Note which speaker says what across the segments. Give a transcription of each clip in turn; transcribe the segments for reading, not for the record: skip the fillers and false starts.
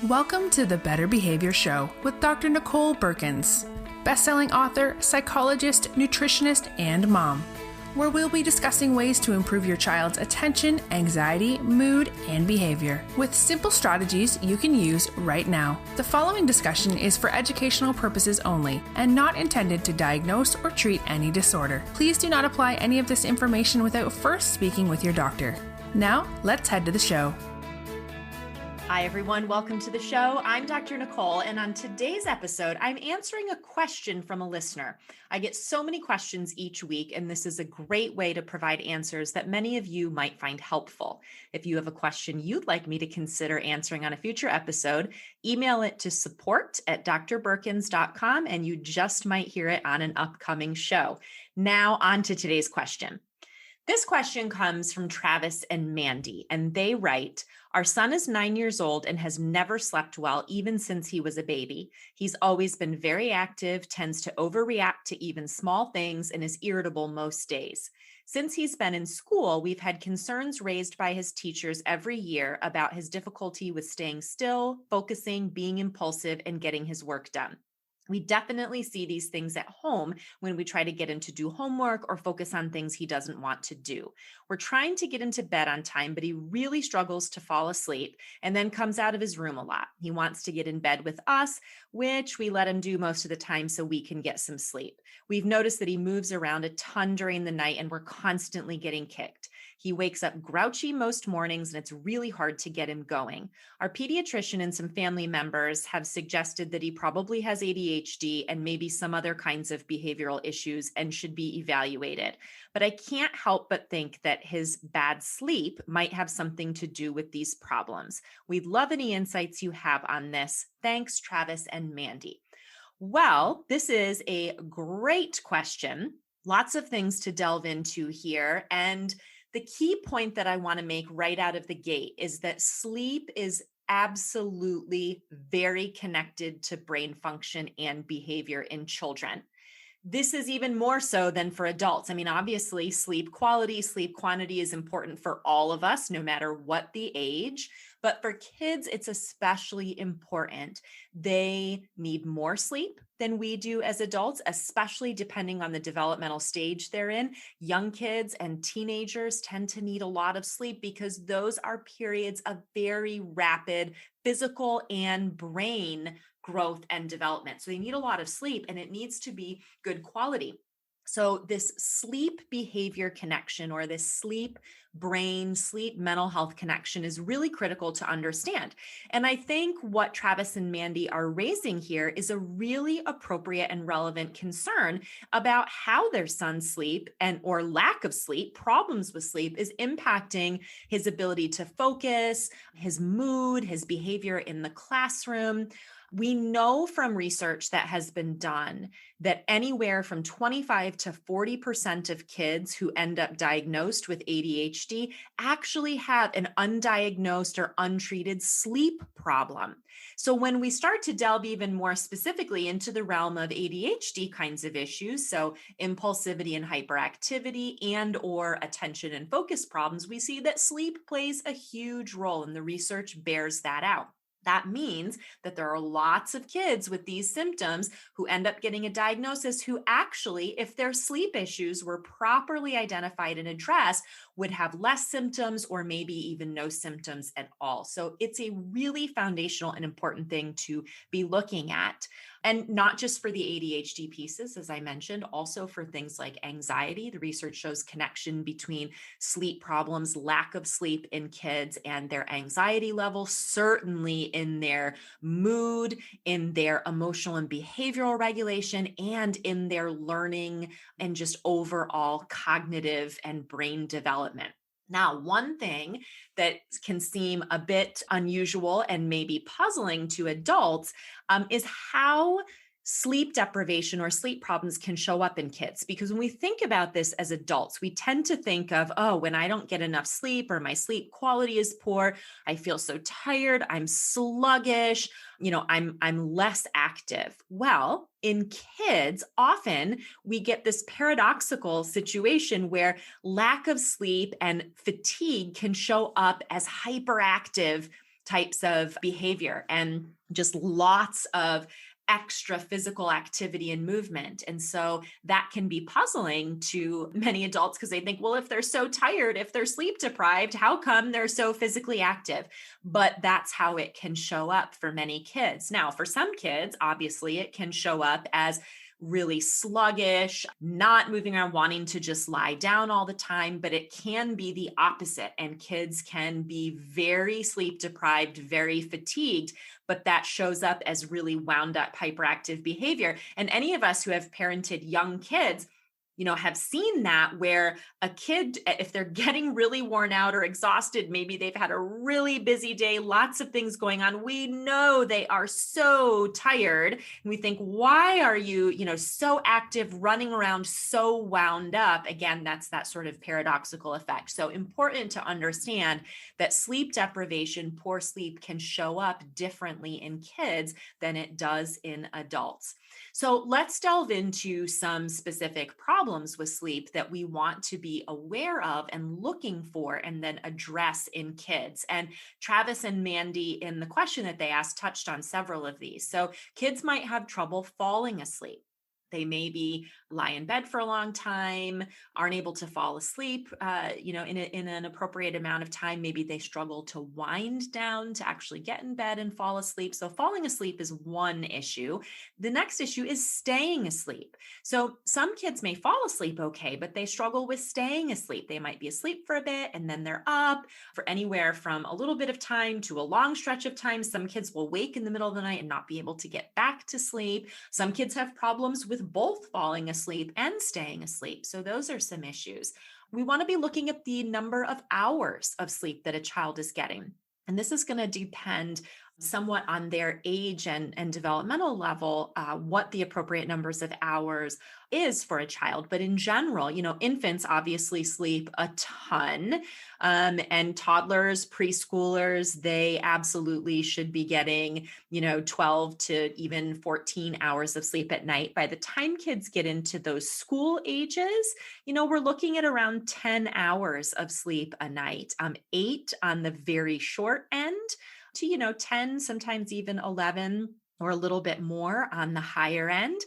Speaker 1: Welcome to the Better Behavior Show with Dr. Nicole Berkins, best-selling author, psychologist, nutritionist, and mom, where we'll be discussing ways to improve your child's attention, anxiety, mood, and behavior with simple strategies you can use right now. The following discussion is for educational purposes only and not intended to diagnose or treat any disorder. Please do not apply any of this information without first speaking with your doctor. Now, let's head to the show.
Speaker 2: Hi, everyone. Welcome to the show. I'm Dr. Nicole, and on today's episode, I'm answering a question from a listener. I get so many questions each week, and this is a great way to provide answers that many of you might find helpful. If you have a question you'd like me to consider answering on a future episode, email it to support@drberkins.com, and you just might hear it on an upcoming show. Now, on to today's question. This question comes from Travis and Mandy, and they write, "Our son is 9 years old and has never slept well, even since he was a baby. He's always been very active, tends to overreact to even small things, and is irritable most days. Since he's been in school, we've had concerns raised by his teachers every year about his difficulty with staying still, focusing, being impulsive, and getting his work done. We definitely see these things at home when we try to get him to do homework or focus on things he doesn't want to do. We're trying to get him to bed on time, but he really struggles to fall asleep and then comes out of his room a lot. He wants to get in bed with us, which we let him do most of the time so we can get some sleep. We've noticed that he moves around a ton during the night and we're constantly getting kicked. He wakes up grouchy most mornings and it's really hard to get him going. Our pediatrician and some family members have suggested that he probably has ADHD and maybe some other kinds of behavioral issues and should be evaluated. But I can't help but think that his bad sleep might have something to do with these problems. We'd love any insights you have on this. Thanks, Travis and Mandy." Well, this is a great question. Lots of things to delve into here. And the key point that I want to make right out of the gate is that sleep is absolutely very connected to brain function and behavior in children. This is even more so than for adults. I mean, obviously, sleep quality, sleep quantity is important for all of us, no matter what the age. But for kids, it's especially important. They need more sleep than we do as adults, especially depending on the developmental stage they're in. Young kids and teenagers tend to need a lot of sleep because those are periods of very rapid physical and brain growth and development. So they need a lot of sleep and it needs to be good quality. So this sleep behavior connection or this sleep brain, sleep mental health connection is really critical to understand. And I think what Travis and Mandy are raising here is a really appropriate and relevant concern about how their son's sleep and or lack of sleep, problems with sleep, is impacting his ability to focus, his mood, his behavior in the classroom. We know from research that has been done that anywhere from 25 to 40% of kids who end up diagnosed with ADHD actually have an undiagnosed or untreated sleep problem. So when we start to delve even more specifically into the realm of ADHD kinds of issues, so impulsivity and hyperactivity and or attention and focus problems, we see that sleep plays a huge role and the research bears that out. That means that there are lots of kids with these symptoms who end up getting a diagnosis who actually, if their sleep issues were properly identified and addressed, would have less symptoms or maybe even no symptoms at all. So it's a really foundational and important thing to be looking at. And not just for the ADHD pieces, as I mentioned, also for things like anxiety. The research shows connection between sleep problems, lack of sleep in kids and their anxiety level, certainly in their mood, in their emotional and behavioral regulation, and in their learning and just overall cognitive and brain development. Now, one thing that can seem a bit unusual and maybe puzzling to adults is how sleep deprivation or sleep problems can show up in kids. Because when we think about this as adults, we tend to think of, oh, when I don't get enough sleep or my sleep quality is poor, I feel so tired, I'm sluggish, I'm less active. Well, in kids, often we get this paradoxical situation where lack of sleep and fatigue can show up as hyperactive types of behavior and just lots of extra physical activity and movement. And so that can be puzzling to many adults because they think, well, if they're so tired, if they're sleep deprived, how come they're so physically active? But that's how it can show up for many kids. Now, for some kids, obviously, it can show up as really sluggish, not moving around, wanting to just lie down all the time, but it can be the opposite. And kids can be very sleep deprived, very fatigued, but that shows up as really wound up hyperactive behavior. And any of us who have parented young kids, have seen that where a kid, if they're getting really worn out or exhausted, maybe they've had a really busy day, lots of things going on. We know they are so tired. And we think, why are you, so active, running around, so wound up? Again, that's that sort of paradoxical effect. So important to understand that sleep deprivation, poor sleep can show up differently in kids than it does in adults. So let's delve into some specific problems with sleep that we want to be aware of and looking for and then address in kids. And Travis and Mandy, in the question that they asked, touched on several of these. So kids might have trouble falling asleep. They maybe lie in bed for a long time, aren't able to fall asleep, in an appropriate amount of time. Maybe they struggle to wind down to actually get in bed and fall asleep. So falling asleep is one issue. The next issue is staying asleep. So some kids may fall asleep okay, but they struggle with staying asleep. They might be asleep for a bit and then they're up for anywhere from a little bit of time to a long stretch of time. Some kids will wake in the middle of the night and not be able to get back to sleep. Some kids have problems with both falling asleep and staying asleep. So those are some issues. We want to be looking at the number of hours of sleep that a child is getting. And this is going to depend somewhat on their age and developmental level, what the appropriate numbers of hours is for a child. But in general, infants obviously sleep a ton, and toddlers, preschoolers, they absolutely should be getting, 12 to even 14 hours of sleep at night. By the time kids get into those school ages, we're looking at around 10 hours of sleep a night, 8 on the very short end to, 10, sometimes even 11 or a little bit more on the higher end.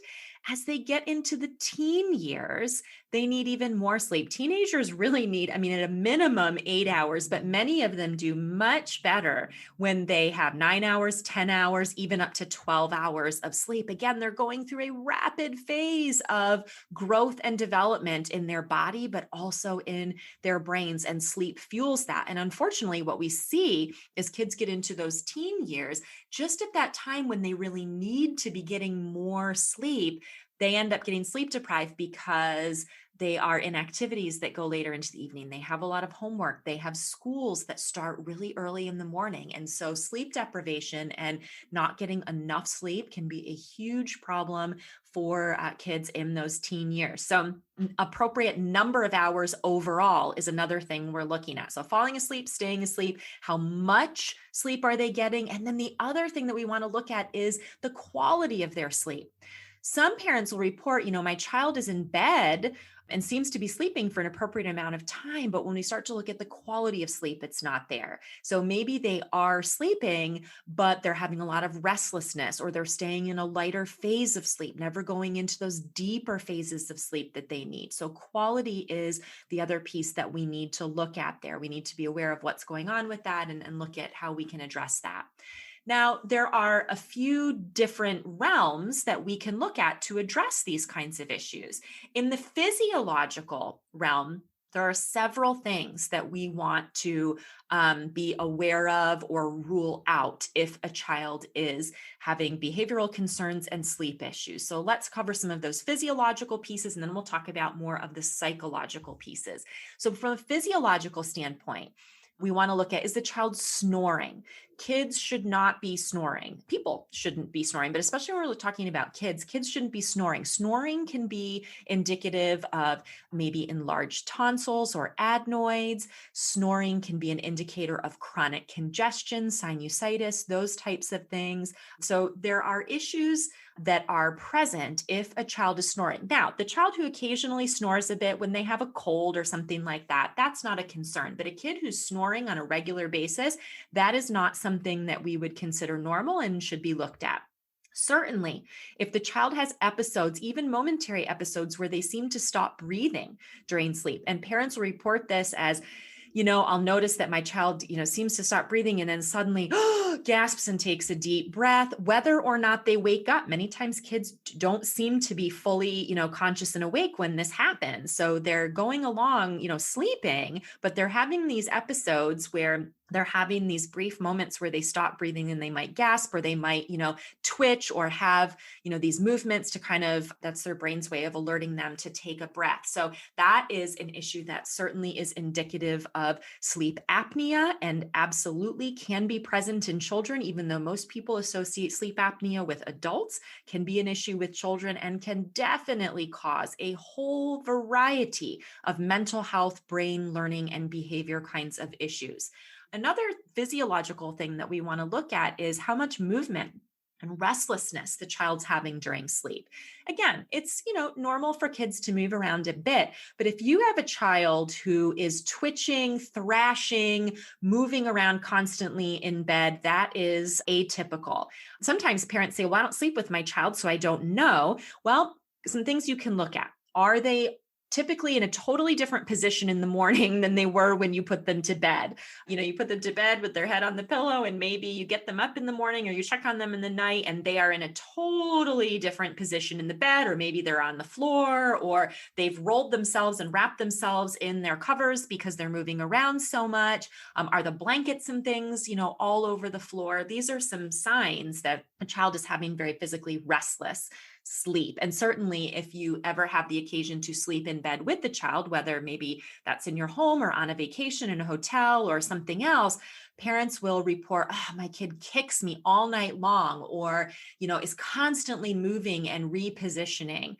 Speaker 2: As they get into the teen years, they need even more sleep. Teenagers really need, at a minimum 8 hours, but many of them do much better when they have 9 hours, 10 hours, even up to 12 hours of sleep. Again, they're going through a rapid phase of growth and development in their body, but also in their brains, and sleep fuels that. And unfortunately, what we see is kids get into those teen years, just at that time when they really need to be getting more sleep, they end up getting sleep deprived because they are in activities that go later into the evening. They have a lot of homework. They have schools that start really early in the morning. And so sleep deprivation and not getting enough sleep can be a huge problem for kids in those teen years. So appropriate number of hours overall is another thing we're looking at. So falling asleep, staying asleep, how much sleep are they getting? And then the other thing that we want to look at is the quality of their sleep. Some parents will report, my child is in bed and seems to be sleeping for an appropriate amount of time. But when we start to look at the quality of sleep, it's not there. So maybe they are sleeping, but they're having a lot of restlessness, or they're staying in a lighter phase of sleep, never going into those deeper phases of sleep that they need. So quality is the other piece that we need to look at there. We need to be aware of what's going on with that and look at how we can address that. Now, there are a few different realms that we can look at to address these kinds of issues. In the physiological realm, there are several things that we want to be aware of or rule out if a child is having behavioral concerns and sleep issues. So let's cover some of those physiological pieces, and then we'll talk about more of the psychological pieces. So from a physiological standpoint, we want to look at, is the child snoring? Kids should not be snoring. People shouldn't be snoring, but especially when we're talking about kids shouldn't be snoring. Snoring can be indicative of maybe enlarged tonsils or adenoids. Snoring can be an indicator of chronic congestion, sinusitis, those types of things. So there are issues that are present if a child is snoring. Now, the child who occasionally snores a bit when they have a cold or something like that, that's not a concern. But a kid who's snoring on a regular basis, that is not something that we would consider normal and should be looked at. Certainly, if the child has episodes, even momentary episodes, where they seem to stop breathing during sleep, and parents will report this as, I'll notice that my child, seems to stop breathing and then suddenly gasps and takes a deep breath, whether or not they wake up. Many times kids don't seem to be fully, conscious and awake when this happens. So they're going along, sleeping, but they're having these episodes where they're having these brief moments where they stop breathing and they might gasp, or they might, twitch, or have, these movements to that's their brain's way of alerting them to take a breath. So that is an issue that certainly is indicative of sleep apnea, and absolutely can be present in children, even though most people associate sleep apnea with adults, can be an issue with children and can definitely cause a whole variety of mental health, brain, learning, and behavior kinds of issues. Another physiological thing that we want to look at is how much movement and restlessness the child's having during sleep. Again, it's, normal for kids to move around a bit, but if you have a child who is twitching, thrashing, moving around constantly in bed, that is atypical. Sometimes parents say, well, I don't sleep with my child, so I don't know. Well, some things you can look at. Are they typically in a totally different position in the morning than they were when you put them to bed? You put them to bed with their head on the pillow, and maybe you get them up in the morning, or you check on them in the night, and they are in a totally different position in the bed, or maybe they're on the floor, or they've rolled themselves and wrapped themselves in their covers because they're moving around so much. Are the blankets and things, all over the floor? These are some signs that a child is having very physically restless sleep. And certainly if you ever have the occasion to sleep in bed with the child, whether maybe that's in your home or on a vacation in a hotel or something else, parents will report, my kid kicks me all night long, or, is constantly moving and repositioning.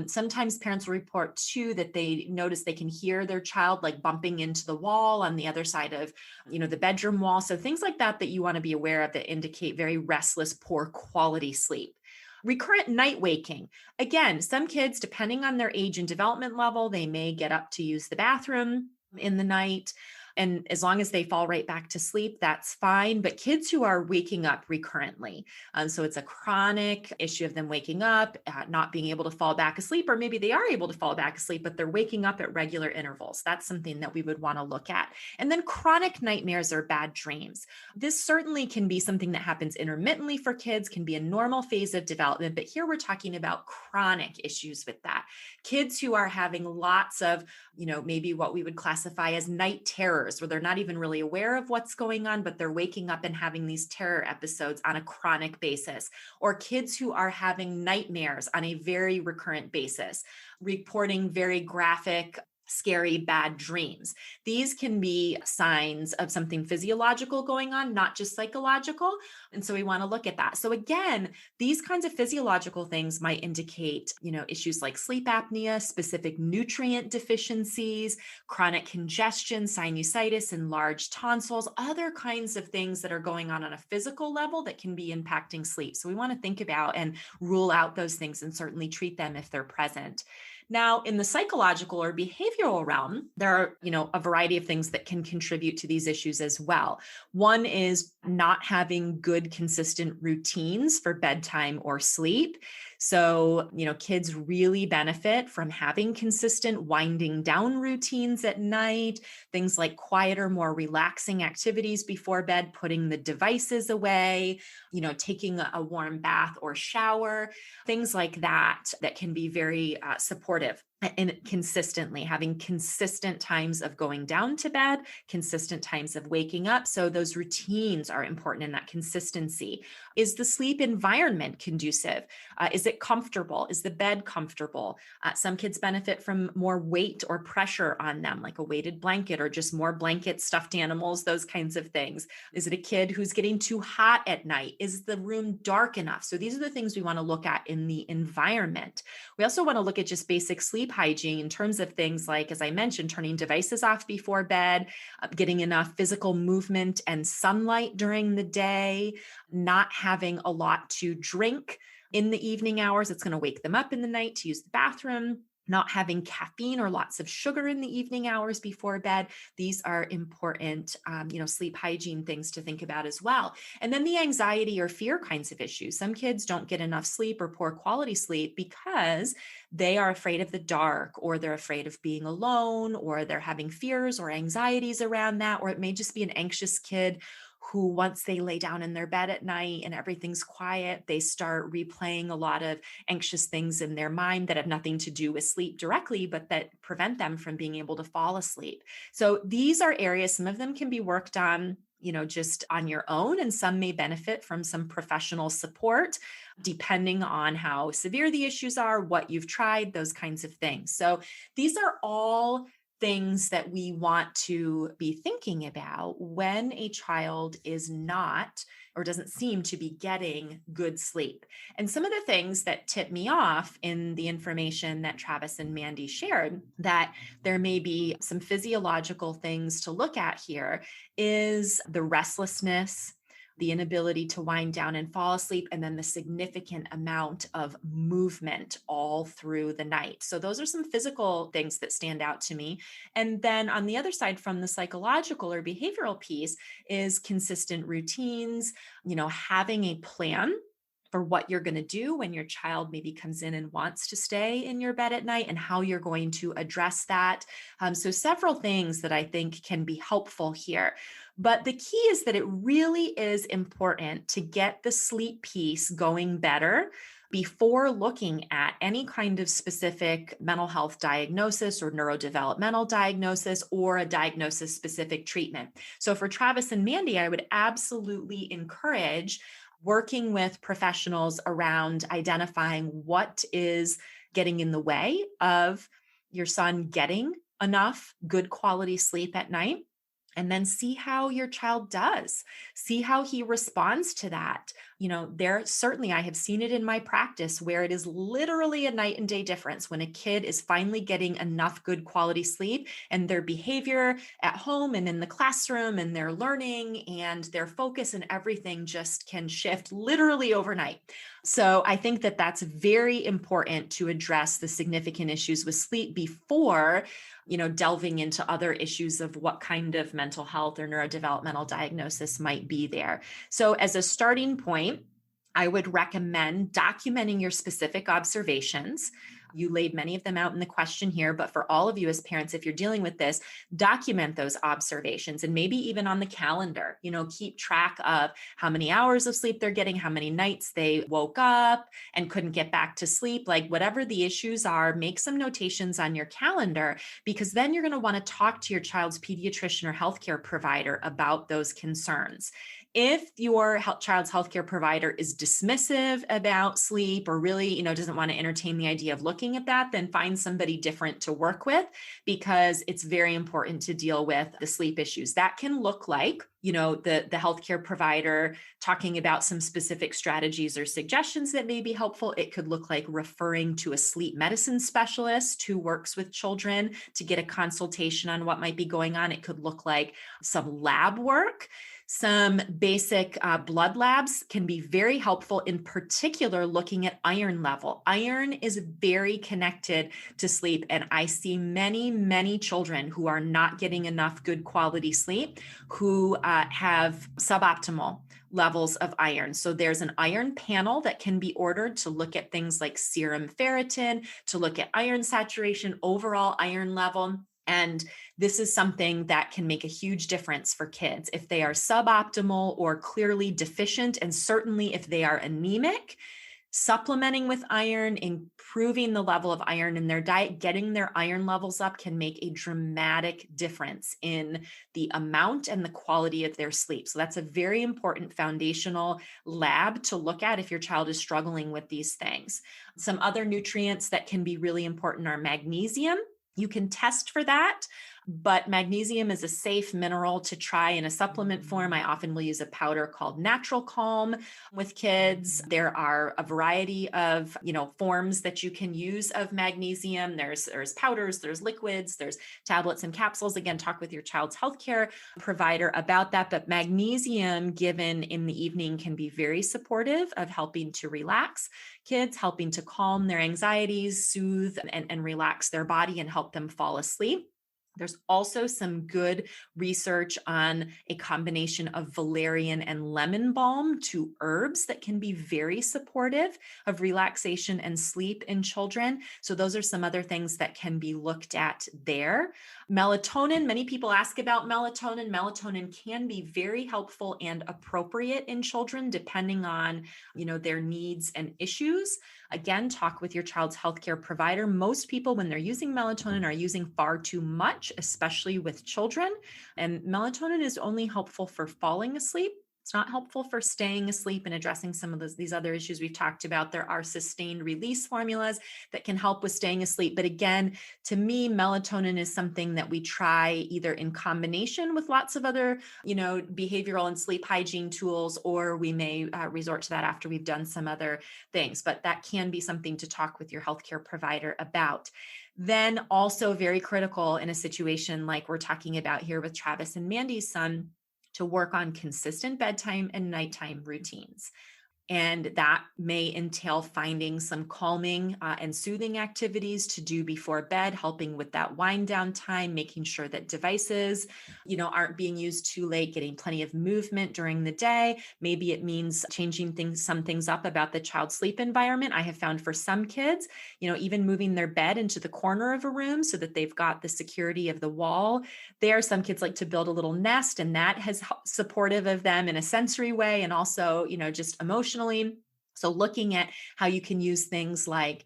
Speaker 2: Sometimes parents will report too that they notice they can hear their child like bumping into the wall on the other side of, the bedroom wall. So things like that you want to be aware of that indicate very restless, poor quality sleep. Recurrent night waking. Again, some kids, depending on their age and development level, they may get up to use the bathroom in the night. And as long as they fall right back to sleep, that's fine. But kids who are waking up recurrently, so it's a chronic issue of them waking up, not being able to fall back asleep, or maybe they are able to fall back asleep, but they're waking up at regular intervals. That's something that we would want to look at. And then chronic nightmares or bad dreams. This certainly can be something that happens intermittently for kids, can be a normal phase of development, but here we're talking about chronic issues with that. Kids who are having lots of, maybe what we would classify as night terrors, where they're not even really aware of what's going on, but they're waking up and having these terror episodes on a chronic basis, or kids who are having nightmares on a very recurrent basis, reporting very graphic, scary, bad dreams. These can be signs of something physiological going on, not just psychological. And so we want to look at that. So again, these kinds of physiological things might indicate, issues like sleep apnea, specific nutrient deficiencies, chronic congestion, sinusitis, enlarged tonsils, other kinds of things that are going on a physical level that can be impacting sleep. So we want to think about and rule out those things and certainly treat them if they're present. Now, in the psychological or behavioral realm, there are, a variety of things that can contribute to these issues as well. One is not having good, consistent routines for bedtime or sleep. So, kids really benefit from having consistent winding down routines at night, things like quieter, more relaxing activities before bed, putting the devices away, taking a warm bath or shower, things like that can be very supportive. And consistently having consistent times of going down to bed, consistent times of waking up. So those routines are important in that consistency. Is the sleep environment conducive? Is it comfortable? Is the bed comfortable? Some kids benefit from more weight or pressure on them, like a weighted blanket or just more blankets, stuffed animals, those kinds of things. Is it a kid who's getting too hot at night? Is the room dark enough? So these are the things we want to look at in the environment. We also want to look at just basic sleep hygiene in terms of things like, as I mentioned, turning devices off before bed, getting enough physical movement and sunlight during the day, not having a lot to drink in the evening hours. It's going to wake them up in the night to use the bathroom. not having caffeine or lots of sugar in the evening hours before bed. These are important, sleep hygiene things to think about as well. And then the anxiety or fear kinds of issues. Some kids don't get enough sleep or poor quality sleep because they are afraid of the dark, or they're afraid of being alone, or they're having fears or anxieties around that, or it may just be an anxious kid who, once they lay down in their bed at night and everything's quiet, they start replaying a lot of anxious things in their mind that have nothing to do with sleep directly, but that prevent them from being able to fall asleep. So these are areas, some of them can be worked on, just on your own, and some may benefit from some professional support, depending on how severe the issues are, what you've tried, those kinds of things. So these are all things that we want to be thinking about when a child is not or doesn't seem to be getting good sleep. And some of the things that tip me off in the information that Travis and Mandy shared, that there may be some physiological things to look at here, is the restlessness, the inability to wind down and fall asleep, and then the significant amount of movement all through the night. So those are some physical things that stand out to me. And then on the other side, from the psychological or behavioral piece, is consistent routines, having a plan for what you're going to do when your child maybe comes in and wants to stay in your bed at night, and how you're going to address that. So several things that I think can be helpful here. But the key is that it really is important to get the sleep piece going better before looking at any kind of specific mental health diagnosis or neurodevelopmental diagnosis, or a diagnosis specific treatment. So for Travis and Mandy, I would absolutely encourage working with professionals around identifying what is getting in the way of your son getting enough good quality sleep at night. And then see how your child does, see how he responds to that. There certainly, I have seen it in my practice where it is literally a night and day difference when a kid is finally getting enough good quality sleep, and their behavior at home and in the classroom and their learning and their focus and everything just can shift literally overnight. So I think that that's very important to address the significant issues with sleep before delving into other issues of what kind of mental health or neurodevelopmental diagnosis might be there. So as a starting point, I would recommend documenting your specific observations. You laid many of them out in the question here, but for all of you as parents, if you're dealing with this, document those observations, and maybe even on the calendar, keep track of how many hours of sleep they're getting, how many nights they woke up and couldn't get back to sleep, like whatever the issues are, make some notations on your calendar, because then you're going to want to talk to your child's pediatrician or healthcare provider about those concerns. If your child's healthcare provider is dismissive about sleep, or really, doesn't want to entertain the idea of looking at that, then find somebody different to work with, because it's very important to deal with the sleep issues. That can look like, the healthcare provider talking about some specific strategies or suggestions that may be helpful. It could look like referring to a sleep medicine specialist who works with children to get a consultation on what might be going on. It could look like some lab work. Some basic blood labs can be very helpful, in particular looking at iron level. Iron is very connected to sleep, and I see many, many children who are not getting enough good quality sleep who have suboptimal levels of iron. So there's an iron panel that can be ordered to look at things like serum ferritin, to look at iron saturation, overall iron level. And this is something that can make a huge difference for kids if they are suboptimal or clearly deficient. And certainly if they are anemic, supplementing with iron, improving the level of iron in their diet, getting their iron levels up can make a dramatic difference in the amount and the quality of their sleep. So that's a very important foundational lab to look at if your child is struggling with these things. Some other nutrients that can be really important are magnesium. You can test for that but magnesium is a safe mineral to try in a supplement form. I often will use a powder called Natural Calm with kids. There are a variety of, forms that you can use of magnesium. There's powders, there's liquids, there's tablets and capsules. Again, talk with your child's healthcare provider about that. But magnesium given in the evening can be very supportive of helping to relax kids, helping to calm their anxieties, soothe and relax their body and help them fall asleep. There's also some good research on a combination of valerian and lemon balm, two herbs that can be very supportive of relaxation and sleep in children. So those are some other things that can be looked at there. Melatonin, many people ask about melatonin. Melatonin can be very helpful and appropriate in children depending on, their needs and issues. Again, talk with your child's healthcare provider. Most people, when they're using melatonin, are using far too much, especially with children. And melatonin is only helpful for falling asleep. It's not helpful for staying asleep and addressing some of these other issues we've talked about. There are sustained release formulas that can help with staying asleep. But again, to me, melatonin is something that we try either in combination with lots of other, behavioral and sleep hygiene tools, or we may resort to that after we've done some other things. But that can be something to talk with your healthcare provider about. Then also very critical in a situation like we're talking about here with Travis and Mandy's son, to work on consistent bedtime and nighttime routines. And that may entail finding some calming and soothing activities to do before bed, helping with that wind down time, making sure that devices, aren't being used too late, getting plenty of movement during the day. Maybe it means changing some things up about the child's sleep environment. I have found for some kids, even moving their bed into the corner of a room so that they've got the security of the wall there. Some kids like to build a little nest, and that has supportive of them in a sensory way and also, just emotionally. So looking at how you can use things like,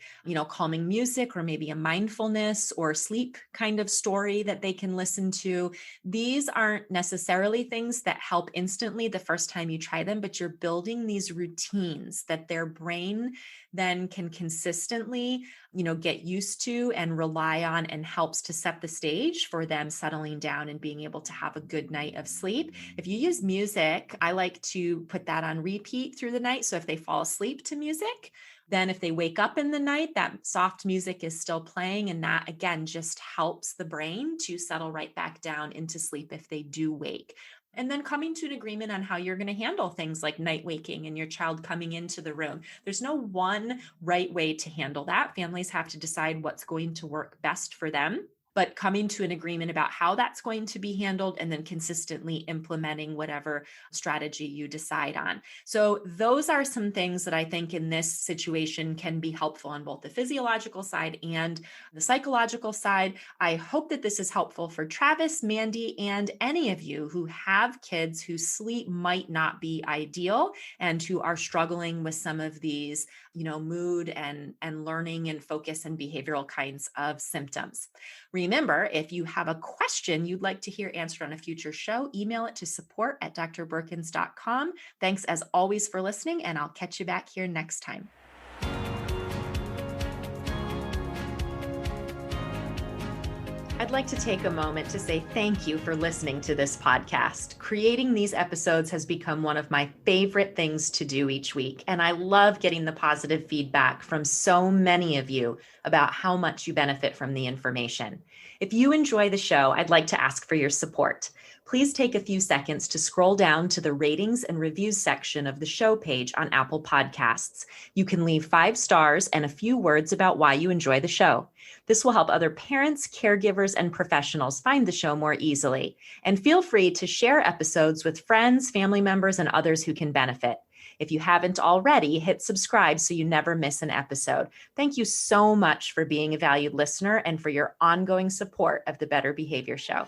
Speaker 2: calming music or maybe a mindfulness or sleep kind of story that they can listen to. These aren't necessarily things that help instantly the first time you try them, but you're building these routines that their brain then can consistently, get used to and rely on, and helps to set the stage for them settling down and being able to have a good night of sleep. If you use music, I like to put that on repeat through the night. So if they fall asleep to music, then if they wake up in the night, that soft music is still playing. And that, again, just helps the brain to settle right back down into sleep if they do wake. And then coming to an agreement on how you're going to handle things like night waking and your child coming into the room. There's no one right way to handle that. Families have to decide what's going to work best for them, but coming to an agreement about how that's going to be handled and then consistently implementing whatever strategy you decide on. So those are some things that I think in this situation can be helpful on both the physiological side and the psychological side. I hope that this is helpful for Travis, Mandy, and any of you who have kids whose sleep might not be ideal and who are struggling with some of these, mood and learning and focus and behavioral kinds of symptoms. Remember, if you have a question you'd like to hear answered on a future show, email it to support@drburkins.com. Thanks as always for listening, and I'll catch you back here next time. I'd like to take a moment to say thank you for listening to this podcast. Creating these episodes has become one of my favorite things to do each week, and I love getting the positive feedback from so many of you about how much you benefit from the information. If you enjoy the show, I'd like to ask for your support. Please take a few seconds to scroll down to the ratings and reviews section of the show page on Apple Podcasts. You can leave 5 stars and a few words about why you enjoy the show. This will help other parents, caregivers, and professionals find the show more easily. And feel free to share episodes with friends, family members, and others who can benefit. If you haven't already, hit subscribe so you never miss an episode. Thank you so much for being a valued listener and for your ongoing support of the Better Behavior Show.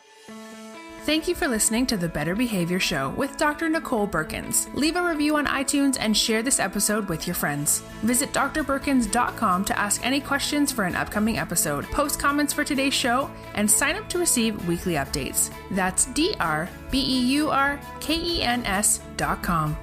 Speaker 1: Thank you for listening to the Better Behavior Show with Dr. Nicole Burkins. Leave a review on iTunes and share this episode with your friends. Visit drburkins.com to ask any questions for an upcoming episode, post comments for today's show, and sign up to receive weekly updates. That's drburkins.com.